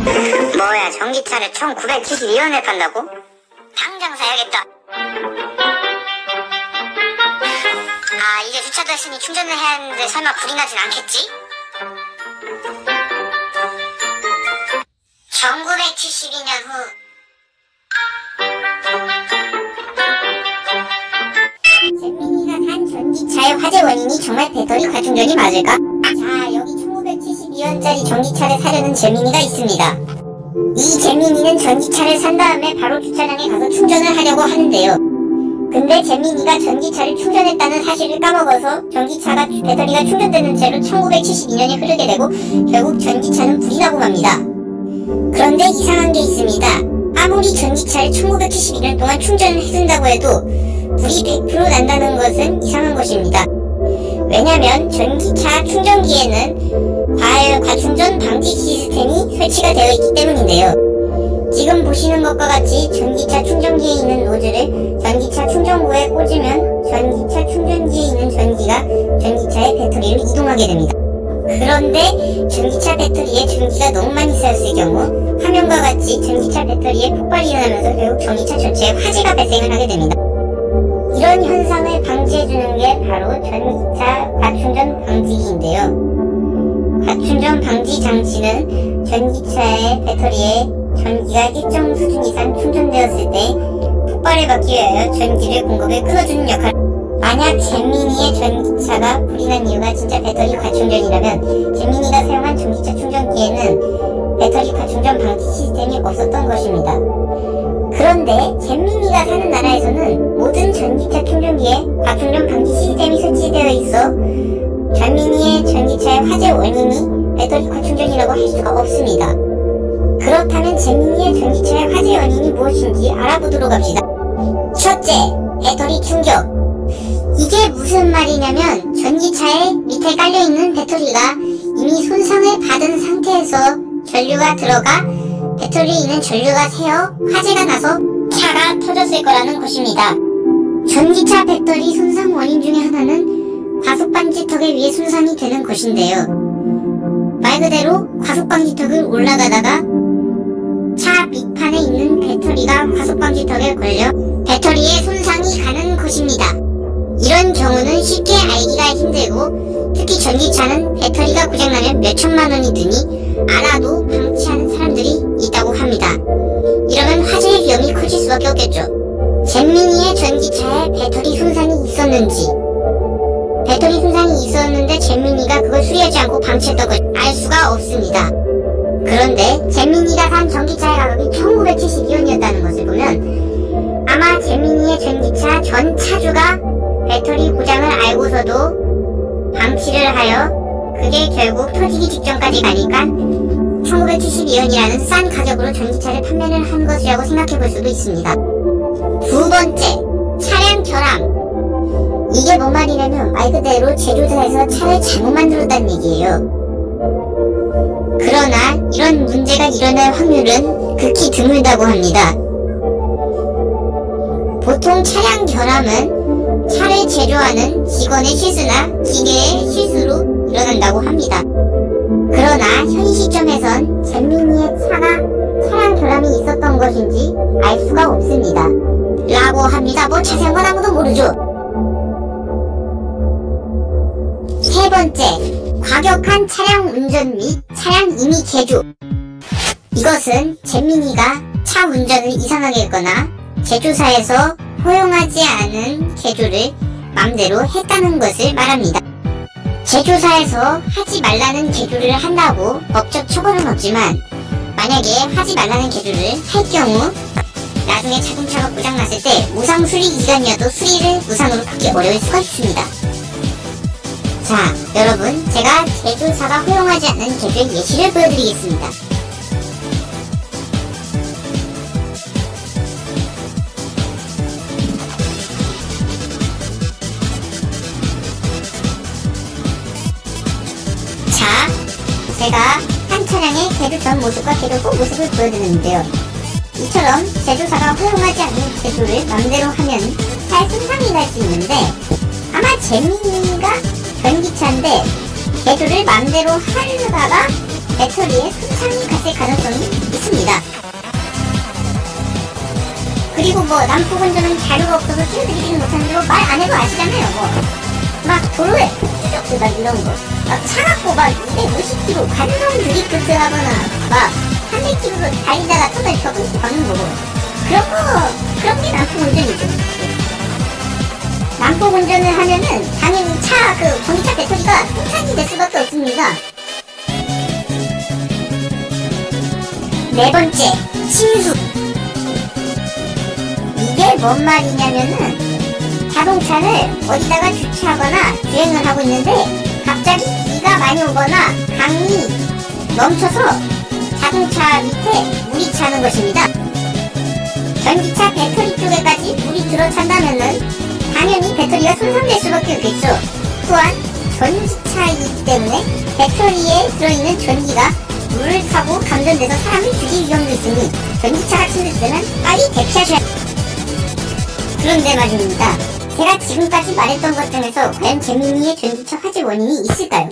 뭐야, 전기차를 1972원에 판다고? 당장 사야겠다. 아, 이제 주차도 했으니 충전을 해야 하는데 설마 불이 나진 않겠지? 1972년 후 잼민이가 산 전기차의 화재 원인이 정말 배터리 과충전이 맞을까? 자, 여기 1972원짜리 전기차를 사려는 잼민이가 있습니다. 이 잼민이는 전기차를 산 다음에 바로 주차장에 가서 충전을 하려고 하는데요. 근데 잼민이가 전기차를 충전했다는 사실을 까먹어서 전기차가 배터리가 충전되는 채로 1972년이 흐르게 되고 결국 전기차는 불이 나고 맙니다. 그런데 이상한 게 있습니다. 아무리 전기차를 1972년 동안 충전을 해준다고 해도 불이 100% 난다는 것은 이상한 것입니다. 왜냐면 전기차 충전기에는 과충전 방지 시스템이 설치가 되어 있기 때문인데요. 지금 보시는 것과 같이 전기차 충전기에 있는 노즐을 전기차 충전구에 꽂으면 전기차 충전기에 있는 전기가 전기차의 배터리로 이동하게 됩니다. 그런데 전기차 배터리에 전기가 너무 많이 쌓였을 경우 화면과 같이 전기차 배터리에 폭발이 일어나면서 결국 전기차 전체에 화재가 발생을 하게 됩니다. 이런 현상을 방지해주는 게 바로 전기차 과충전 방지기인데요. 과충전 방지 장치는 전기차의 배터리에 전기가 일정 수준 이상 충전되었을 때 폭발을 막기 위하여 전기를 공급을 끊어주는 역할. 만약 잼민이의 전기차가 불이 난 이유가 진짜 배터리 과충전이라면 잼민이가 사용한 전기차 충전기에는 배터리 과충전 방지 시스템이 없었던 것입니다. 그런데 잼민이가 사는 나라에서는 모든 전기차 충전기에 과충전 방지 시스템이 설치되어 있어 잼민이의 전기차의 화재 원인이 배터리 과충전이라고 할 수가 없습니다. 그렇다면 잼민이의 전기차의 화재 원인이 무엇인지 알아보도록 합시다. 첫째, 배터리 충격. 이게 무슨 말이냐면 전기차에 밑에 깔려있는 배터리가 이미 손상을 받은 상태에서 전류가 들어가 배터리에 있는 전류가 새어 화재가 나서 차가 터졌을 거라는 것입니다. 전기차 배터리 손상 원인 중에 하나는 과속방지턱에 의해 손상이 되는 것인데요. 말 그대로 과속방지턱을 올라가다가 차 밑판에 있는 배터리가 과속방지턱에 걸려 배터리에 손상이 가는 것입니다. 이런 경우는 쉽게 알기가 힘들고 특히 전기차는 배터리가 고장나면 몇천만 원이 드니 알아도 방치하는 사람들이 있다고 합니다. 이러면 화재의 위험이 커질 수밖에 없겠죠. 잼민이의 전기차에 배터리 손상이 있었는지, 배터리 손상이 있었는데 잼민이가 그걸 수리하지 않고 방치했던 걸 알 수가 없습니다. 그런데 잼민이가 산 전기차의 가격이 1972원이었다는 것을 보면 아마 잼민이의 전기차 전 차주가 배터리 고장을 알고서도 방치를 하여 그게 결국 터지기 직전까지 가니까 1972원이라는 싼 가격으로 전기차를 판매를 한 것이라고 생각해 볼 수도 있습니다. 두 번째, 차량 결함. 이게 뭔 말이냐면 말 그대로 제조사에서 차를 잘못 만들었다는 얘기예요. 그러나 이런 문제가 일어날 확률은 극히 드물다고 합니다. 보통 차량 결함은 차를 제조하는 직원의 실수나 기계의 실수로 일어난다고 합니다. 그러나 현 시점에선 잼민이의 차가 차량 결함이 있었던 것인지 알 수가 없습니다. 라고 합니다. 뭐 자세한 건 아무도 모르죠. 세 번째, 과격한 차량 운전 및 차량 임의 개조. 이것은 잼민이가 차 운전을 이상하게 했거나 제조사에서 허용하지 않은 개조를 맘대로 했다는 것을 말합니다. 제조사에서 하지 말라는 개조를 한다고 법적 처벌은 없지만 만약에 하지 말라는 개조를 할 경우 나중에 자동차가 고장났을 때 무상 수리 기간이어도 수리를 무상으로 받기 어려울 수가 있습니다. 자, 여러분, 제가 제조사가 허용하지 않는 개조의 예시를 보여드리겠습니다. 자, 제가 한 차량의 개조 전 모습과 개조 후 모습을 보여드렸는데요. 이처럼 제조사가 허용하지 않는 개조를 맘대로 하면 차에 손상이 날 수 있는데 아마 잼민이가 전기차인데 개조를 맘대로 하려다가 배터리에 손상이 갔을 가능성이 있습니다. 그리고 뭐 난폭 운전은 자료가 없어서 띄워드리지는 못하는데 뭐 말 안 해도 아시잖아요. 막 도로에 폭주족들 막 이런 거 막 차갑고 막 250km 관성 드리프트 하거나 막 300km로 달리다가 터널 펴고 가는 거고 그런 게 난폭 운전이죠. 난폭 운전을 하면은 당연히 전기차 배터리가 손상이 될 수밖에 없습니다. 네 번째, 침수. 이게 뭔 말이냐면은 자동차를 어디다가 주차하거나 주행을 하고 있는데 갑자기 비가 많이 오거나 강이 멈춰서 자동차 밑에 물이 차는 것입니다. 전기차 배터리 쪽에까지 물이 들어찬다면은 당연히 배터리가 손상될 수밖에 없겠죠. 또한 전기차이기 때문에 배터리에 들어있는 전기가 물을 타고 감전돼서 사람을 죽일 위험도 있으니 전기차가 침수되면 빨리 대피하셔야 합니다. 그런데 말입니다. 제가 지금까지 말했던 것 중에서 과연 재민이의 전기차 화재 원인이 있을까요?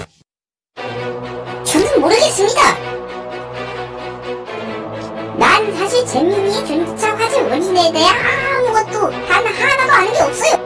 저는 모르겠습니다. 난 사실 재민이의 전기차 화재 원인에 대해 아무것도 단 하나도 아는 게 없어요.